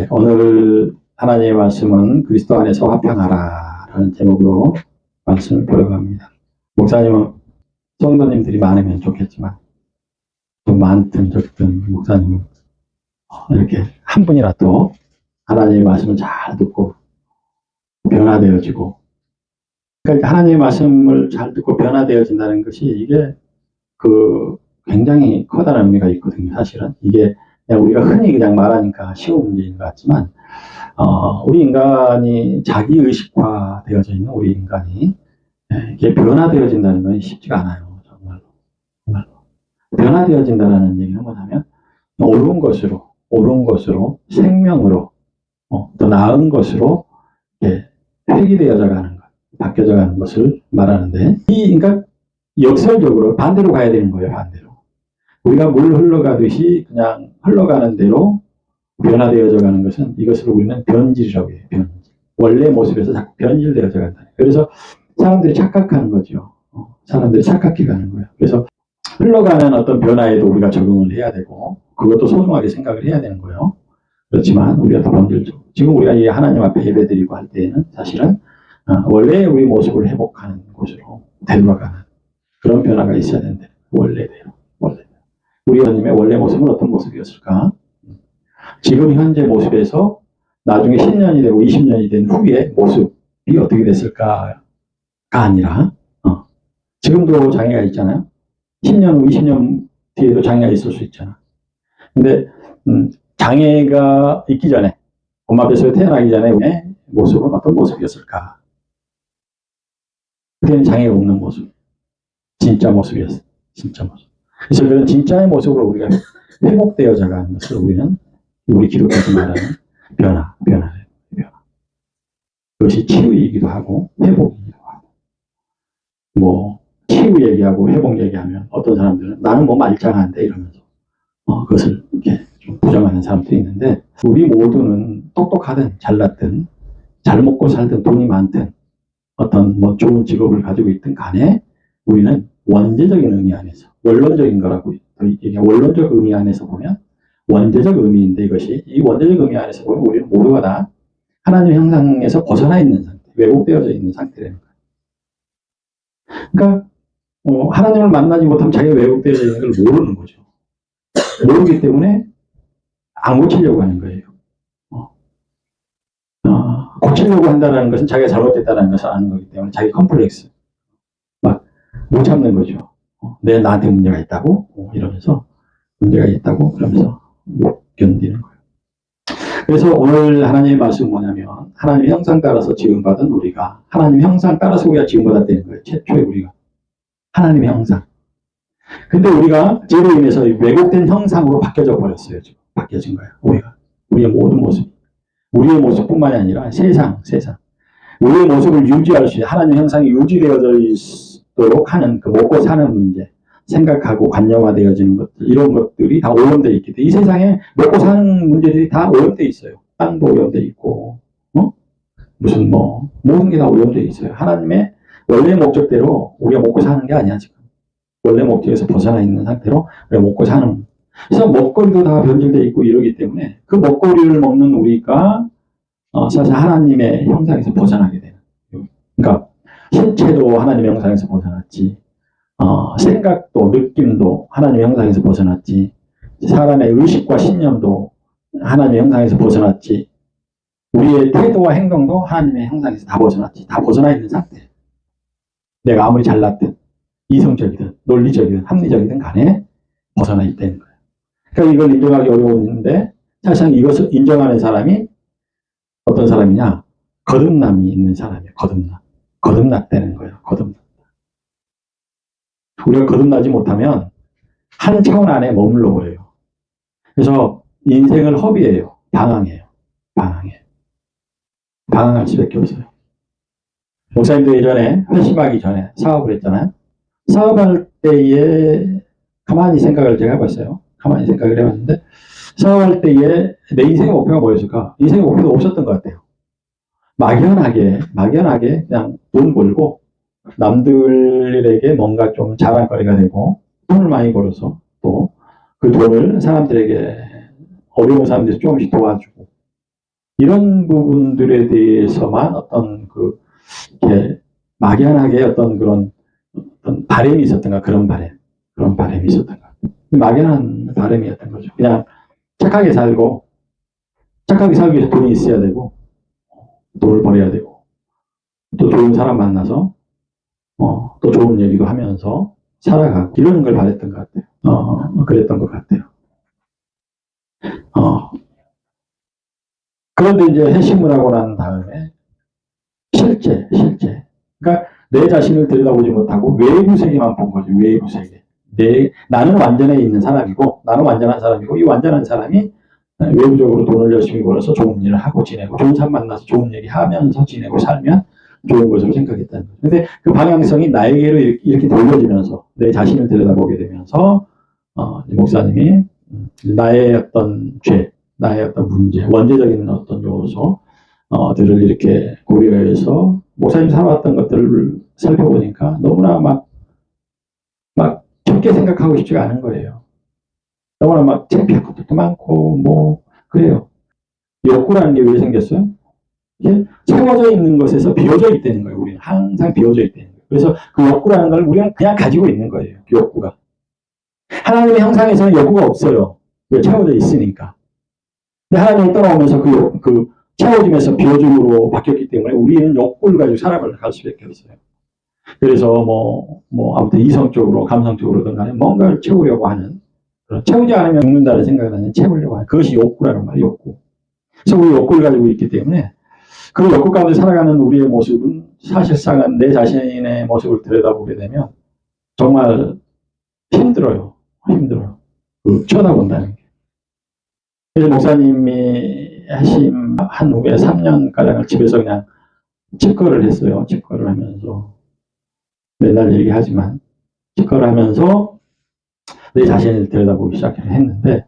네, 오늘 하나님의 말씀은 그리스도 안에서 화평하라 라는 제목으로 말씀을 보려고 합니다. 목사님은 성도님들이 많으면 좋겠지만 좀 많든 적든 목사님은 이렇게 한 분이라도 하나님의 말씀을 잘 듣고 변화되어지고, 그러니까 하나님의 말씀을 잘 듣고 변화되어진다는 것이 이게 굉장히 커다란 의미가 있거든요. 사실은 이게 그냥 우리가 흔히 그냥 말하니까 쉬운 문제인 것 같지만, 우리 인간이 자기 의식화 되어져 있는 우리 인간이 이게 변화되어진다는 건 쉽지가 않아요. 정말로. 변화되어진다는 얘기는 뭐냐면 옳은 것으로 생명으로 더 나은 것으로 회귀되어져 가는 것, 바뀌어져 가는 것을 말하는데, 그러니까 역설적으로 반대로 가야 되는 거예요. 반대로. 우리가 물 흘러가듯이 그냥 흘러가는 대로 변화되어져 가는 것은, 이것을 우리는 변질이라고 해요. 변질. 원래 모습에서 자꾸 변질되어져 간다. 그래서 사람들이 착각하는 거죠. 사람들이 착각해 가는 거예요. 그래서 흘러가는 어떤 변화에도 우리가 적응을 해야 되고, 그것도 소중하게 생각을 해야 되는 거예요. 그렇지만 우리가 더 본질적으로, 지금 우리가 이 하나님 앞에 예배드리고 할 때에는 사실은 원래 우리 모습을 회복하는 곳으로 데려가는 그런 변화가 있어야 되는데, 원래대로. 우리 하나님의 원래 모습은 어떤 모습이었을까? 지금 현재 모습에서 나중에 10년이 되고 20년이 된 후에 모습이 어떻게 됐을까가 아니라, 지금도 장애가 있잖아요. 10년 후, 20년 뒤에도 장애가 있을 수 있잖아. 근데 장애가 있기 전에, 엄마 뱃속에 태어나기 전에 모습은 어떤 모습이었을까? 그때는 장애가 없는 모습, 진짜 모습이었어. 진짜 모습. 그래서 그런 진짜의 모습으로 우리가 회복되어져 가는 것을 우리 기독교에서 말하는 변화. 그것이 치유이기도 하고 회복이기도 하고, 치유 얘기하고 회복 얘기하면 어떤 사람들은 나는 뭐 말짱한데 이러면서 그것을 이렇게 좀 부정하는 사람도 있는데, 우리 모두는 똑똑하든 잘났든 잘 먹고 살든 돈이 많든 어떤 좋은 직업을 가지고 있든 간에 우리는 원죄적인 의미 안에서, 원론적인 거라고 얘기해. 원론적 의미 안에서 보면 원죄적 의미인데, 이것이 이 원죄적 의미 안에서 보면 우리는 모두가 다 하나님의 형상에서 벗어나 있는 상태, 왜곡되어져 있는 상태라는 거예요. 그러니까 하나님을 만나지 못하면 자기가 왜곡되어져 있는 걸 모르는 거죠. 모르기 때문에 안 고치려고 하는 거예요. 고치려고 한다는 것은 자기가 잘못됐다는 것을 아는 거기 때문에 자기 컴플렉스 막 못 참는 거죠. 나한테 문제가 있다고 이러면서, 문제가 있다고 그러면서 못 견디는 거예요. 그래서 오늘 하나님의 말씀은 뭐냐면, 하나님의 형상 따라서 지음받은 우리가, 하나님의 형상 따라서 우리가 지음받았다는 거예요. 최초에 우리가 하나님의 형상. 근데 우리가 죄로 인해서 왜곡된 형상으로 바뀌어져 버렸어요. 지금 바뀌어진 거예요. 우리의 모든 모습, 우리의 모습뿐만이 아니라 세상 우리의 모습을 유지할 수 있는, 하나님의 형상이 유지되어져 있도록 하는 그 먹고 사는 문제, 생각하고 관념화되어지는 것들, 이런 것들이 다 오염되어 있기 때문에 이 세상에 먹고 사는 문제들이 다 오염되어 있어요. 땅도 오염되어 있고, 모든 게 다 오염되어 있어요. 하나님의 원래 목적대로 우리가 먹고 사는 게 아니야. 지금 원래 목적에서 벗어나 있는 상태로 우리가 먹고 사는, 그래서 먹거리도 다 변질되어 있고 이러기 때문에 그 먹거리를 먹는 우리가 사실 하나님의 형상에서 벗어나게 되는, 그러니까 신체도 하나님의 형상에서 벗어났지, 생각도 느낌도 하나님의 형상에서 벗어났지, 사람의 의식과 신념도 하나님의 형상에서 벗어났지, 우리의 태도와 행동도 하나님의 형상에서 다 벗어났지. 다 벗어나 있는 상태. 내가 아무리 잘났든 이성적이든 논리적이든 합리적이든 간에 벗어나 있다는 거예요. 그러니까 이걸 인정하기 어려운데, 사실상 이것을 인정하는 사람이 어떤 사람이냐? 거듭남이 있는 사람이에요. 거듭났다는 거예요. 우리가 거듭나지 못하면 한 차원 안에 머물러 버려요. 그래서 인생을 허비해요. 방황할 수밖에 없어요. 목사님도 예전에 회심하기 전에 사업을 했잖아요. 사업할 때에 가만히 생각을 제가 해봤어요. 가만히 생각을 해봤는데, 사업할 때에 내 인생의 목표가 뭐였을까? 인생의 목표도 없었던 것 같아요. 막연하게 그냥 돈 벌고 남들에게 뭔가 좀 자랑거리가 되고, 돈을 많이 벌어서 또 그 돈을 사람들에게, 어려운 사람들이 조금씩 도와주고, 이런 부분들에 대해서만 어떤 이렇게 막연하게 어떤 그런 어떤 바람이 있었던가, 그런 바람이 있었던가. 막연한 바람이었던 거죠. 그냥 착하게 살고, 착하게 살기 위해서 돈이 있어야 되고, 돈을 벌어야 되고, 또 좋은 사람 만나서, 또 좋은 얘기도 하면서 살아가고, 이런 걸 바랬던 것 같아요. 그랬던 것 같아요. 그런데 이제 회심을 하고 난 다음에, 실제. 그러니까 내 자신을 들여다보지 못하고 외부 세계만 본 거죠. 외부 세계. 나는 완전해 있는 사람이고, 나는 완전한 사람이고, 이 완전한 사람이 외부적으로 돈을 열심히 벌어서 좋은 일을 하고 지내고, 좋은 사람 만나서 좋은 얘기 하면서 지내고 살면 좋은 것으로 생각했다는 거죠. 근데 그 방향성이 나에게로 이렇게 돌려지면서, 내 자신을 들여다보게 되면서, 목사님이 나의 어떤 죄, 나의 어떤 문제, 원죄적인 어떤 요소, 들을 이렇게 고려해서 목사님 살아왔던 것들을 살펴보니까 너무나 막 좋게 생각하고 싶지가 않은 거예요. 너무나 막 창피한 것도 많고, 그래요. 욕구라는 게 왜 생겼어요? 이게 채워져 있는 것에서 비워져 있다는 거예요. 우리는 항상 비워져 있다는 거예요. 그래서 그 욕구라는 걸 우리는 그냥 가지고 있는 거예요. 그 욕구가. 하나님의 형상에서는 욕구가 없어요. 왜? 채워져 있으니까. 근데 하나님을 떠나오면서 그 채워짐에서 비워짐으로 바뀌었기 때문에 우리는 욕구를 가지고 살아갈 수밖에 없어요. 그래서 아무튼 이성적으로, 감성적으로든 간에 뭔가를 채우려고 하는, 채우지 않으면 죽는다는 생각을 하는, 채우려고 하는, 그것이 욕구라는 말이에요, 욕구. 그래서 우리 욕구를 가지고 있기 때문에 그 욕구 가운데 살아가는 우리의 모습은 사실상은 내 자신의 모습을 들여다보게 되면 정말 힘들어요. 쳐다본다는 게. 그래서 목사님이 한 후에 3년가량을 집에서 그냥 집거를 했어요. 집거를 하면서. 맨날 얘기하지만, 집거를 하면서 내 자신을 들여다보기 시작했는데,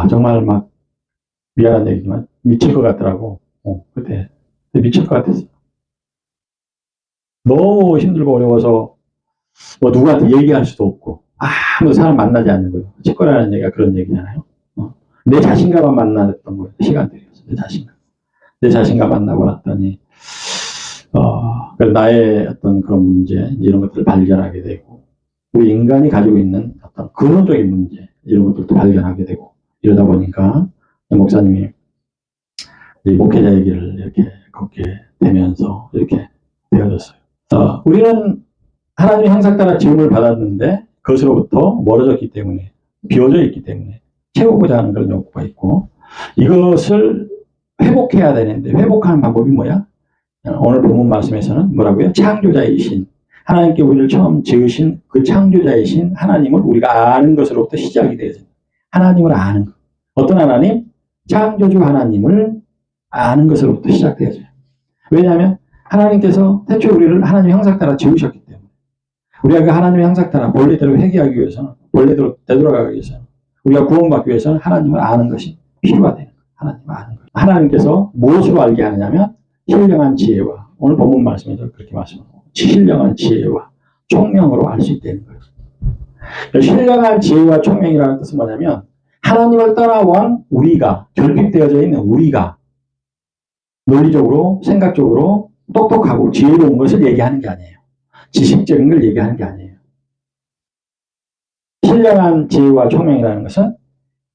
정말 막 미안한 얘기지만 미칠 것 같더라고. 그때 미칠 것 같았어. 너무 힘들고 어려워서 누구한테 얘기할 수도 없고 아무 사람 만나지 않는 거예요. 집거라는 얘기가 그런 얘기잖아요. 내 자신과만 만났던 거예요. 시간들이었어. 내 자신과 만나고 났더니 나의 어떤 그런 문제 이런 것들을 발견하게 되고, 우리 인간이 가지고 있는 어떤 근원적인 문제 이런 것들도 발견하게 되고, 이러다 보니까 목사님이 목회자 얘기를 이렇게 걷게 되면서 이렇게 되어졌어요. 우리는 하나님의 형상 따라 지음을 받았는데 그것으로부터 멀어졌기 때문에, 비워져 있기 때문에 채우고자 하는 그런 욕구가 있고, 이것을 회복해야 되는데 회복하는 방법이 뭐야? 오늘 본문 말씀에서는 뭐라고요? 창조자이신 하나님께 우리를 처음 지으신 그 창조자이신 하나님을 우리가 아는 것으로부터 시작이 되어요. 하나님을 아는 것. 어떤 하나님? 창조주 하나님을 아는 것으로부터 시작되어져요. 왜냐하면 하나님께서 태초에 우리를 하나님의 형상 따라 지으셨기 때문에, 우리가 그 하나님의 형상 따라 본래대로 회개하기 위해서는, 본래대로 되돌아가기 위해서는, 우리가 구원받기 위해서는 하나님을 아는 것이 필요하다는 거예요. 하나님을 아는 거예요. 하나님께서 무엇으로 알게 하느냐면 신령한 지혜와, 오늘 본문 말씀에서 그렇게 말씀하고, 신령한 지혜와 총명으로 알 수 있다는 거예요. 신령한 지혜와 총명이라는 뜻은 뭐냐면 하나님을 떠나온 우리가, 결핍되어져 있는 우리가 논리적으로, 생각적으로 똑똑하고 지혜로운 것을 얘기하는 게 아니에요. 지식적인 걸 얘기하는 게 아니에요. 신령한 지혜와 총명이라는 것은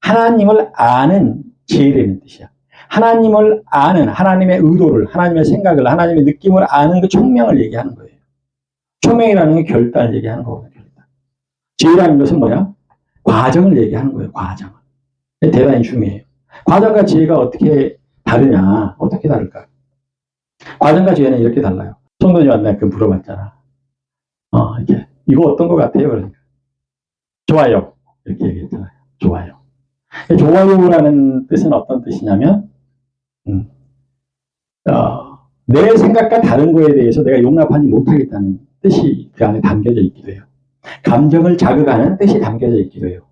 하나님을 아는 지혜라는 뜻이야. 하나님을 아는, 하나님의 의도를, 하나님의 생각을, 하나님의 느낌을 아는 그 총명을 얘기하는 거예요. 총명이라는 게 결단을 얘기하는 거거든요. 결단. 지혜라는 것은 뭐야? 과정을 얘기하는 거예요. 과정을. 대단히 중요해요. 과정과 지혜가 어떻게 다르냐? 어떻게 다를까? 과정과 지혜는 이렇게 달라요. 성도님 만나서 물어봤잖아. 이거 어떤 것 같아요? 그러니까. 좋아요. 이렇게 얘기했잖아요. 좋아요. 좋아요라는 뜻은 어떤 뜻이냐면, 내 생각과 다른 거에 대해서 내가 용납하지 못하겠다는 뜻이 그 안에 담겨져 있기도 해요. 감정을 자극하는 뜻이 담겨져 있기도 해요.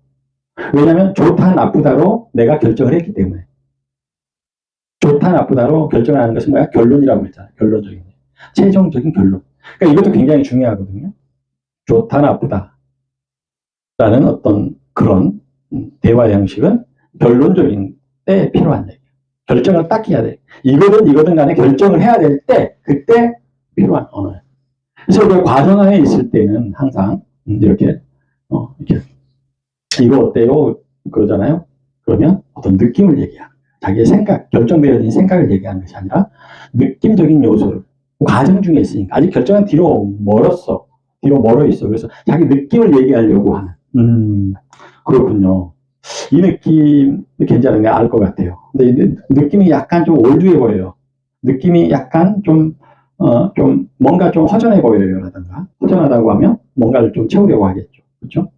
왜냐하면 좋다 나쁘다로 내가 결정을 했기 때문에. 좋다 나쁘다로 결정을 하는 것은 뭐야? 결론이라고 했잖아요. 결론적인, 최종적인 결론. 그러니까 이것도 굉장히 중요하거든요. 좋다 나쁘다 라는 어떤 그런 대화 형식은 결론적인 때에 필요한 얘기예요. 결정을 딱 해야 돼. 이거든 간에 결정을 해야 될 때, 그때 필요한 언어. 그래서 그 과정 안에 있을 때는 항상 이렇게, 이렇게, 이거 어때요? 그러잖아요. 그러면 어떤 느낌을 얘기하는 거예요. 자기의 생각, 결정되어진 생각을 얘기하는 것이 아니라 느낌적인 요소를 과정 중에 있으니까 아직 결정은 뒤로 멀었어. 뒤로 멀어 있어. 그래서 자기 느낌을 얘기하려고 하는. 그렇군요. 이 느낌 괜찮은데 알 것 같아요. 근데 이 느낌이 약간 좀 올드해 보여요. 느낌이 약간 좀 뭔가 좀 허전해 보여요라든가 허전하다고 하면 뭔가를 좀 채우려고 하겠죠. 그렇죠?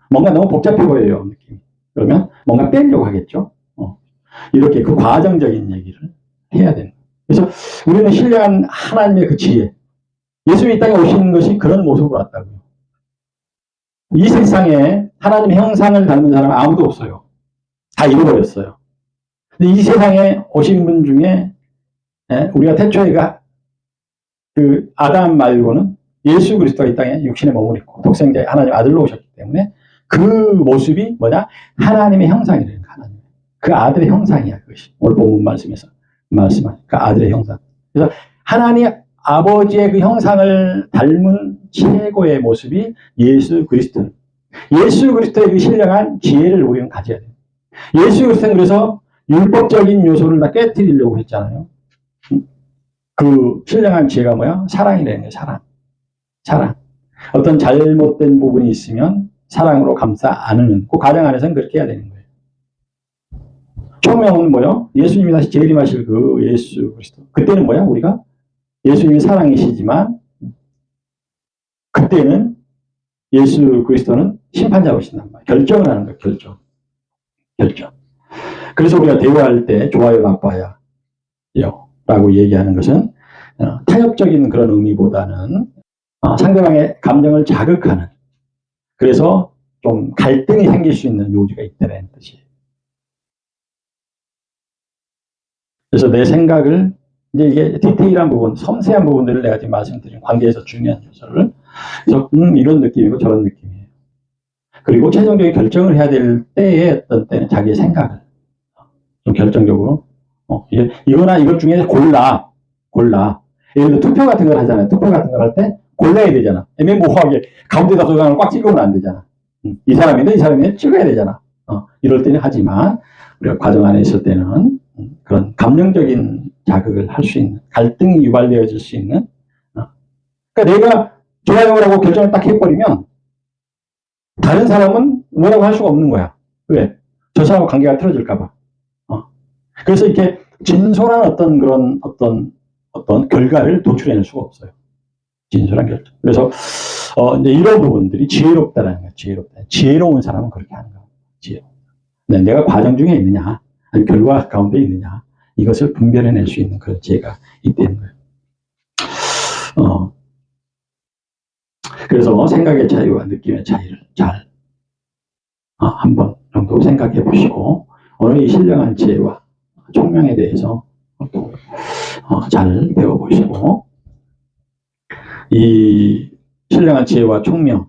뭔가 너무 복잡해 보여요. 느낌이. 그러면 뭔가 빼려고 하겠죠. 이렇게 그 과정적인 얘기를 해야 되는 거예요. 그래서 우리는 신뢰한 하나님의 그 지혜, 예수님이 이 땅에 오신 것이 그런 모습으로 왔다고요. 이 세상에 하나님의 형상을 닮은 사람은 아무도 없어요. 다 잃어버렸어요. 근데 이 세상에 오신 분 중에 우리가 태초에가 그 아담 말고는 예수 그리스도가 이 땅에 육신에 머무르고 독생자의 하나님 아들로 오셨기 때문에 그 모습이 뭐냐? 하나님의 형상이래요. 하나님. 그 아들의 형상이야. 그것이. 오늘 본문 말씀에서 말씀한 그 아들의 형상. 그래서 하나님 아버지의 그 형상을 닮은 최고의 모습이 예수 그리스도. 예수 그리스도의 그 신령한 지혜를 우리는 가져야 돼요. 예수 그리스도는 그래서 율법적인 요소를 다 깨뜨리려고 했잖아요. 그 신령한 지혜가 뭐야? 사랑이라는 거예요. 사랑. 어떤 잘못된 부분이 있으면 사랑으로 감싸 안으는 그 과정 안에서는 그렇게 해야 되는 거예요. 총명은 뭐요? 예수님이 다시 재림하실 그 예수 그리스도. 그때는 뭐야? 우리가 예수님이 사랑이시지만 그때는 예수 그리스도는 심판자 오신단 말이에요. 결정을 하는 거예요. 결정. 그래서 우리가 대화할 때 좋아요, 나빠요 라고 얘기하는 것은 타협적인 그런 의미보다는 상대방의 감정을 자극하는, 그래서 좀 갈등이 생길 수 있는 요지가 있다는 뜻이에요. 그래서 내 생각을 이제 이게 디테일한 부분, 섬세한 부분들을 내가 지금 말씀드린 관계에서 중요한 요소를, 그래서 이런 느낌이고 저런 느낌이에요. 그리고 최종적인 결정을 해야 될 때에 어떤 때는 자기의 생각을 좀 결정적으로 이거나 이것 중에 골라. 예를 들어 투표 같은 걸 하잖아요. 투표 같은 걸 할 때 골라야 되잖아. 애매모호하게 가운데다 소장을 꽉 찍으면 안 되잖아. 이 사람인데 찍어야 되잖아. 이럴 때는 하지만 우리가 과정 안에 있을 때는 그런 감정적인 자극을 할 수 있는, 갈등이 유발되어질 수 있는. 그러니까 내가 좋아요를 하고 결정을 딱 해버리면 다른 사람은 뭐라고 할 수가 없는 거야. 왜? 저 사람하고 관계가 틀어질까봐. 그래서 이렇게 진솔한 어떤 그런 어떤 결과를 도출해낼 수가 없어요. 진솔한 결정. 그래서 이제 이런 부분들이 지혜롭다라는 거예요. 지혜로운 사람은 그렇게 하는 거예요. 지혜롭다. 내가 과정 중에 있느냐, 아니면 결과 가운데 있느냐, 이것을 분별해낼 수 있는 그런 지혜가 있다는 거예요. 그래서 생각의 차이와 느낌의 차이를 잘 한번 정도 생각해 보시고 오늘 이 신령한 지혜와 총명에 대해서 잘 배워보시고, 이 신령한 지혜와 총명은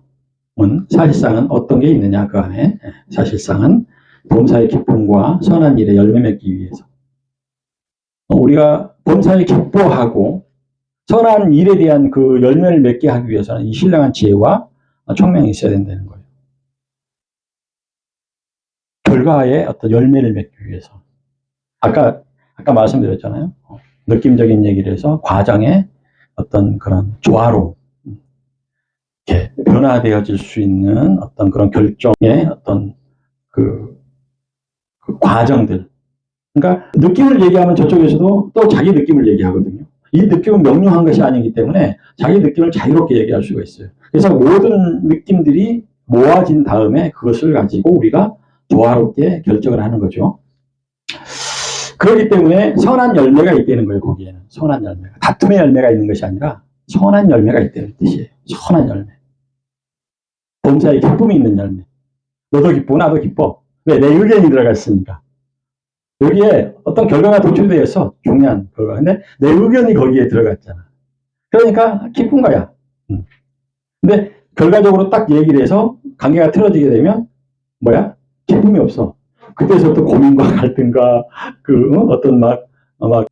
사실상은 어떤 게 있느냐, 그 안에 사실상은 범사의 기쁨과 선한 일에 열매 맺기 위해서 우리가 범사에 기뻐하고 선한 일에 대한 그 열매를 맺게 하기 위해서는 이 신령한 지혜와 총명이 있어야 된다는 거예요. 결과에 어떤 열매를 맺기 위해서. 아까 말씀드렸잖아요. 느낌적인 얘기를 해서 과정에 어떤 그런 조화로 이렇게 변화되어질 수 있는 어떤 그런 결정의 어떤 그 과정들. 그러니까 느낌을 얘기하면 저쪽에서도 또 자기 느낌을 얘기하거든요. 이 느낌은 명료한 것이 아니기 때문에 자기 느낌을 자유롭게 얘기할 수가 있어요. 그래서 모든 느낌들이 모아진 다음에 그것을 가지고 우리가 조화롭게 결정을 하는 거죠. 그렇기 때문에 선한 열매가 있다는 거예요. 거기에는 선한 열매가, 다툼의 열매가 있는 것이 아니라 선한 열매가 있다는 뜻이에요. 선한 열매. 범사에 기쁨이 있는 열매. 너도 기쁘고 나도 기뻐. 왜? 내 의견이 들어가 있으니까. 여기에 어떤 결과가 도출되어서 중요한 결과. 근데 내 의견이 거기에 들어갔잖아. 그러니까 기쁜 거야. 근데 결과적으로 딱 얘기를 해서 관계가 틀어지게 되면 뭐야? 기쁨이 없어. 그때서부터 고민과 갈등과 어떤 막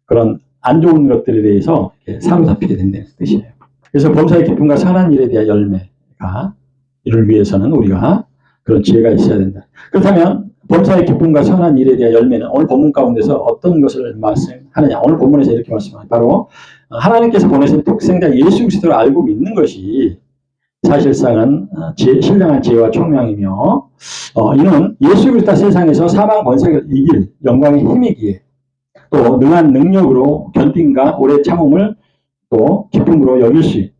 그런 안 좋은 것들에 대해서 사로잡히게 된다는 뜻이에요. 그래서 범사의 기쁨과 선한 일에 대한 열매가 이를 위해서는 우리가 그런 지혜가 있어야 된다. 그렇다면 범사의 기쁨과 선한 일에 대한 열매는 오늘 본문 가운데서 어떤 것을 말씀하느냐. 오늘 본문에서 이렇게 말씀합니다. 바로 하나님께서 보내신 독생자 예수 그리스도를 알고 믿는 것이 사실상은 신령한 지혜와 총명이며 이는 예수 그리스도 세상에서 사망 권세를 이길 영광의 힘이기에 또 능한 능력으로 견딘과 오래 참음을 또 기쁨으로 여길 수 있다.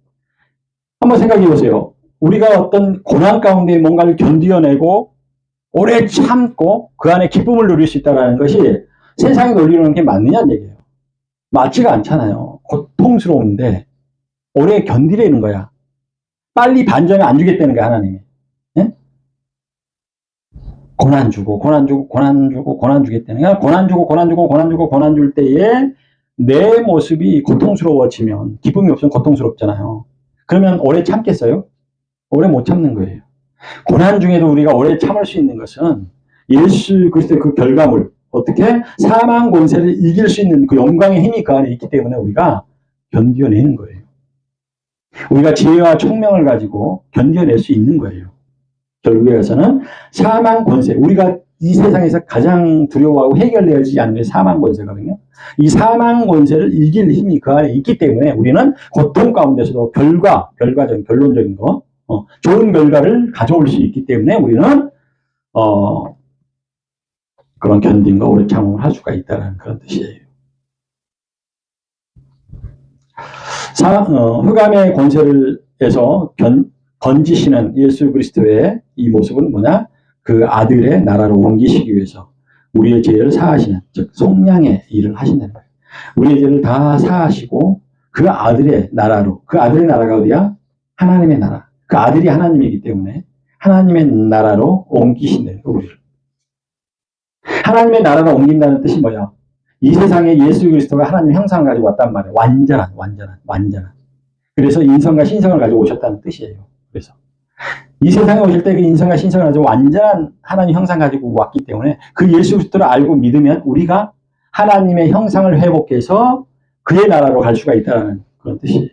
한번 생각해 보세요. 우리가 어떤 고난 가운데 뭔가를 견디어내고 오래 참고 그 안에 기쁨을 누릴 수 있다는 것이 세상의 논리로는 게 맞느냐는 얘기예요. 맞지가 않잖아요. 고통스러운데 오래 견디려는 거야. 빨리 반전을 안 주겠다는 거야, 하나님이. 예? 고난 주고, 고난 주고, 고난 주고, 고난 주겠다는 거야. 고난 주고, 고난 주고, 고난 주고, 고난 줄 때에 내 모습이 고통스러워지면, 기쁨이 없으면 고통스럽잖아요. 그러면 오래 참겠어요? 오래 못 참는 거예요. 고난 중에도 우리가 오래 참을 수 있는 것은 예수 그리스도의 그 결과물, 어떻게 사망 권세를 이길 수 있는 그 영광의 힘이 그 안에 있기 때문에 우리가 견뎌내는 거예요. 우리가 지혜와 총명을 가지고 견뎌낼 수 있는 거예요. 결국에서는 사망 권세, 우리가 이 세상에서 가장 두려워하고 해결되지 않는 게 사망 권세거든요. 이 사망 권세를 이길 힘이 그 안에 있기 때문에 우리는 고통 가운데서도 결과적인, 결론적인 거, 좋은 결과를 가져올 수 있기 때문에 우리는 그런 견딘과 오래 참음을 할 수가 있다는 그런 뜻이에요. 흑암의 권세를 해서 건지시는 예수 그리스도의 이 모습은 뭐냐? 그 아들의 나라로 옮기시기 위해서 우리의 죄를 사하시는, 즉 속량의 일을 하신다는 거예요. 우리의 죄를 다 사하시고 그 아들의 나라로, 그 아들의 나라가 어디야? 하나님의 나라. 그 아들이 하나님이기 때문에 하나님의 나라로 옮기신다는 거예요, 우리를. 하나님의 나라로 옮긴다는 뜻이 뭐야? 이 세상에 예수 그리스도가 하나님의 형상을 가지고 왔단 말이에요. 완전한. 그래서 인성과 신성을 가지고 오셨다는 뜻이에요. 그래서 이 세상에 오실 때 그 인성과 신성을 가지고 완전한 하나님 형상 가지고 왔기 때문에 그 예수 그리스도를 알고 믿으면 우리가 하나님의 형상을 회복해서 그의 나라로 갈 수가 있다는 그런 뜻이에요.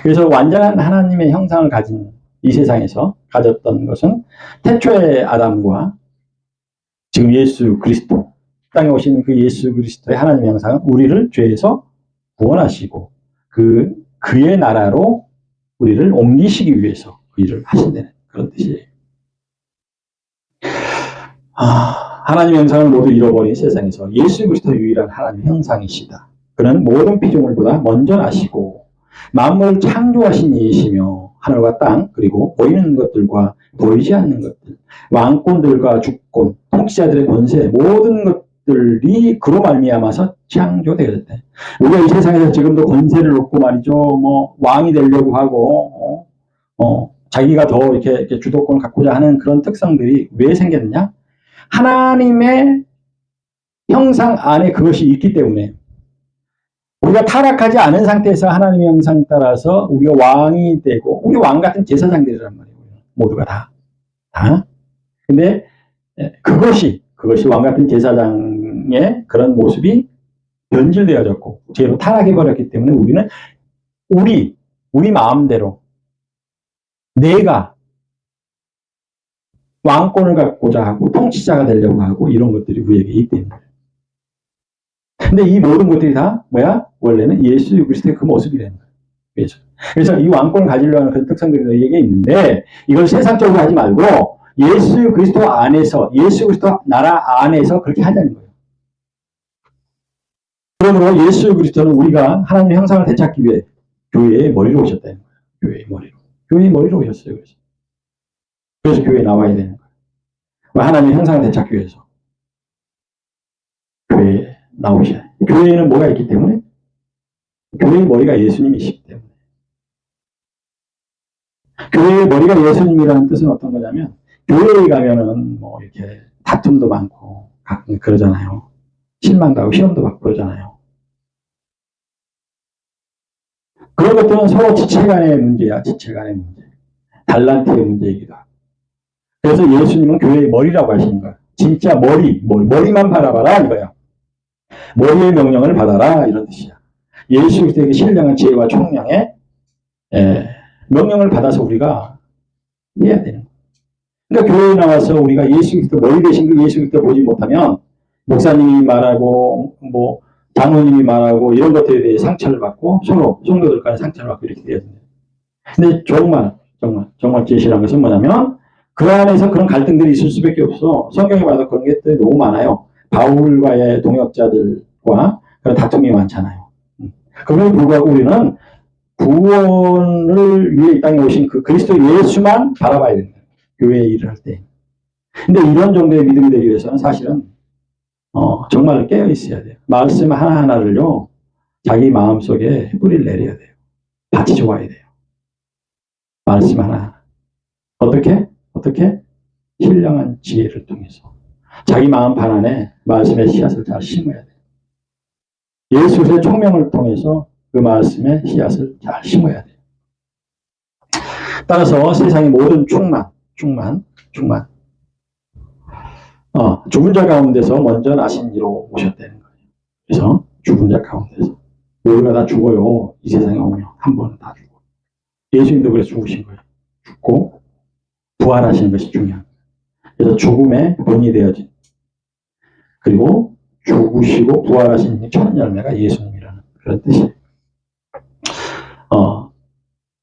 그래서 완전한 하나님의 형상을 가진 이 세상에서 가졌던 것은 태초의 아담과 지금 예수 그리스도, 땅에 오신 그 예수 그리스도의 하나님의 형상은 우리를 죄에서 구원하시고 그의 나라로 우리를 옮기시기 위해서 그 일을 하신다는 그런 뜻이에요. 하나님의 형상을 모두 잃어버린 세상에서 예수 그리스도 유일한 하나님의 형상이시다. 그는 모든 피조물보다 먼저 나시고 만물을 창조하신 이이시며 하늘과 땅 그리고 보이는 것들과 보이지 않는 것들, 왕권들과 주권, 통치자들의 권세 모든 것들이 그로 말미암아서 창조되었대. 우리가 이 세상에서 지금도 권세를 얻고 말이죠. 왕이 되려고 하고 자기가 더 이렇게 주도권을 갖고자 하는 그런 특성들이 왜 생겼느냐? 하나님의 형상 안에 그것이 있기 때문에 우리가 타락하지 않은 상태에서 하나님의 형상 따라서 우리가 왕이 되고 우리 왕 같은 제사장들이란 말이에요. 모두가 다. 근데 그것이 왕 같은 제사장의 그런 모습이 변질되어졌고 죄로 타락해버렸기 때문에 우리는 우리 마음대로 내가 왕권을 갖고자 하고 통치자가 되려고 하고 이런 것들이 우리에게 있기 때문에. 근데 이 모든 것들이 다 뭐야? 원래는 예수 그리스도의 그 모습이라는 거예요. 그래서 이 왕권을 가지려고 하는 그런 특성들이 너희에게 있는데 이걸 세상적으로 하지 말고 예수 그리스도 안에서 예수 그리스도 나라 안에서 그렇게 하자는 거예요. 그러므로 예수 그리스도는 우리가 하나님의 형상을 되찾기 위해 교회의 머리로 오셨다는 거예요. 교회의 머리로 오셨어요. 그래서 교회에 나와야 되는 거예요. 하나님의 형상을 되찾기 위해서 교회에 나오셔야 돼요. 교회에는 뭐가 있기 때문에? 교회의 머리가 예수님이시기 때문에. 교회의 머리가 예수님이라는 뜻은 어떤 거냐면 교회에 가면은 이렇게 다툼도 많고 가끔 그러잖아요. 실망도 하고 시험도 받고 그러잖아요. 그런 것들은 서로 지체 간의 문제야. 지체 간의 문제. 달란트의 문제이기도 하고. 그래서 예수님은 교회의 머리라고 하시는 거예요. 진짜 머리만 바라봐라 이거야. 머리의 명령을 받아라 이런 뜻이야. 예수 그리스도에게 신령한 지혜와 총명의 명령을 받아서 우리가 해야 되는 거예요. 그러니까 교회에 나와서 우리가 예수 그리스도 머리 대신 그 예수 그리스도 보지 못하면 목사님이 말하고 뭐 장로님이 말하고 이런 것들에 대해 상처를 받고 서로 성도들 간에 상처를 받고 이렇게 돼야 됩니다. 근데 정말 진실한 것은 뭐냐면 그 안에서 그런 갈등들이 있을 수밖에 없어. 성경에 봐도 그런 게 너무 많아요. 바울과의 동역자들과 그런 다툼이 많잖아요. 그럼에도 불구하고 우리는 구원을 위해 이 땅에 오신 그 그리스도 예수만 바라봐야 된다. 교회의 일을 할 때. 근데 이런 정도의 믿음이 되기 위해서는 사실은 정말 깨어 있어야 돼요. 말씀 하나하나를요, 자기 마음속에 뿌리를 내려야 돼요. 밭이 좋아야 돼요. 말씀 하나. 어떻게? 신령한 지혜를 통해서. 자기 마음 반 안에 말씀의 씨앗을 잘 심어야 돼요. 예수 그리스도의 총명을 통해서 그 말씀의 씨앗을 잘 심어야 돼요. 따라서 세상의 모든 충만. 죽은 자 가운데서 먼저 나신 이로 오셨다는 거예요. 그래서 죽은 자 가운데서. 우리가 다 죽어요. 이 세상에 오면 한 번은 다 죽어. 예수님도 그래서 죽으신 거예요. 죽고 부활하시는 것이 중요한 거예요. 그래서 죽음의 본이 되어진 그리고 죽으시고 부활하신 첫 열매가 예수님이라는 그런 뜻이에요.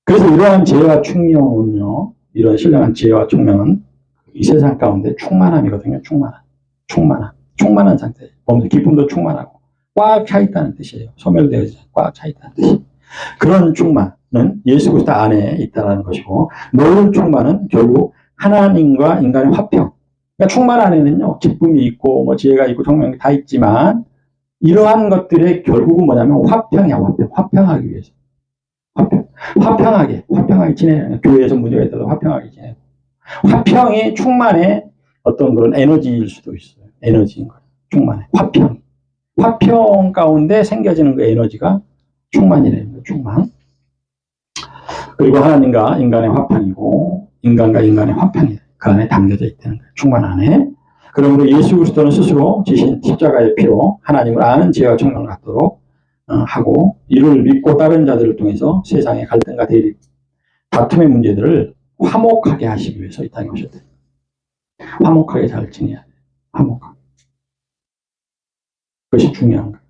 그래서 이러한 지혜와 충명은요, 이런 신령한 지혜와 충명은 이 세상 가운데 충만함이거든요. 충만한 상태. 몸도 기쁨도 충만하고 꽉 차 있다는 뜻이에요. 소멸되어지지 않고 꽉 차 있다는 뜻이. 그런 충만은 예수 그리스도 안에 있다는 것이고, 모든 충만은 결국 하나님과 인간의 화평. 그러니까 충만 안에는요, 기쁨이 있고 뭐 지혜가 있고 총명이 다 있지만 이러한 것들의 결국은 뭐냐면 화평이야. 화평하기 위해서. 화평하게 지내는, 교회에서 문제가 있다도 화평하게 지내고, 화평이 충만의 어떤 그런 에너지일 수도 있어요. 에너지인 거예요. 충만의 화평 가운데 생겨지는 그 에너지가 충만이라는 거예요. 충만. 그리고 하나님과 인간의 화평이고, 인간과 인간의 화평이 그 안에 담겨져 있다는 거예요. 충만 안에. 그러므로 예수 그리스도는 스스로 지신 십자가의 피로 하나님을 아는 지혜와 총명을 갖도록 하고, 이를 믿고 따른 자들을 통해서 세상의 갈등과 대립, 다툼의 문제들을 화목하게 하시기 위해서 이 땅에 오셨대요. 화목하게 잘 지내야 돼요. 화목하게. 그것이 중요한 거예요.